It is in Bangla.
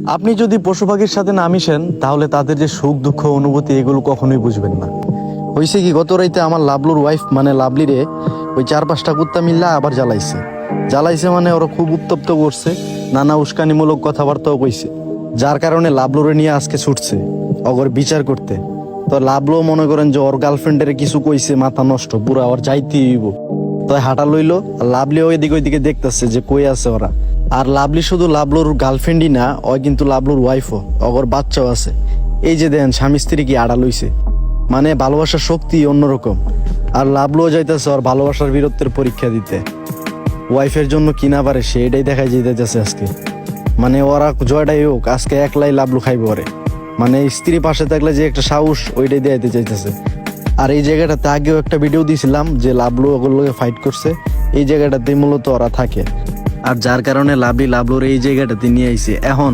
আপনি যদি পশু পাখির সাথে না মিশেন তাহলে তাদের যে সুখ দুঃখ অনুভূতি এগুলো কখনোই বুঝবেন না। হয়েছে কি, গত রাইতে আমার লাভলুর ওয়াইফ মানে লাভলি রে ওই 4-5টা কুত্তা মিল্লা আবার জ্বালাইছে মানে ওরা খুব উত্তপ্ত করছে, নানা উস্কানিমূলক কথাবার্তাও কইছে, যার কারণে লাভলুরে নিয়ে আজকে ছুটছে অগর বিচার করতে। তো লাভলু মনে করেন যে ওর গার্লফ্রেন্ডের কিছু কইছে, মাথা নষ্ট পুরা, ওর যাইতে হইব। তো হাঁটা লইলো, আর লাভলি ওইদিকে দেখতেছে যে কই আছে ওরা। আর লাভলি শুধু লাভলুর গার্লফ্রেন্ডই না, ওই কিন্তু লাভলুর ওয়াইফও, অগর বাচ্চাও আছে। এই যে দেন স্বামী স্ত্রী কি আড়া লইছে, মানে ভালোবাসার শক্তি অন্যরকম। আর লাভলুও যাইতেছে ওর ভালোবাসার বীরত্বের পরীক্ষা দিতে। ওয়াইফের জন্য কিনা পারে সে এটাই দেখাই যেতেছে আজকে। মানে ওরা জয়টাই হোক, আজকে একলাই লাভলু খাইবে ওরে। মানে স্ত্রী পাশে থাকলে যে একটা সাহস ওইটাই দেখাইতে চাইতেছে। আর এই জায়গাটাতে আগেও একটা ভিডিও দিয়েছিলাম যে লাভলু ওগুলোকে ফাইট করছে, এই জায়গাটাতে মূলত ওরা থাকে। আর যার কারণে লাভলুর এই জায়গাটাতে নিয়ে আইছে। এখন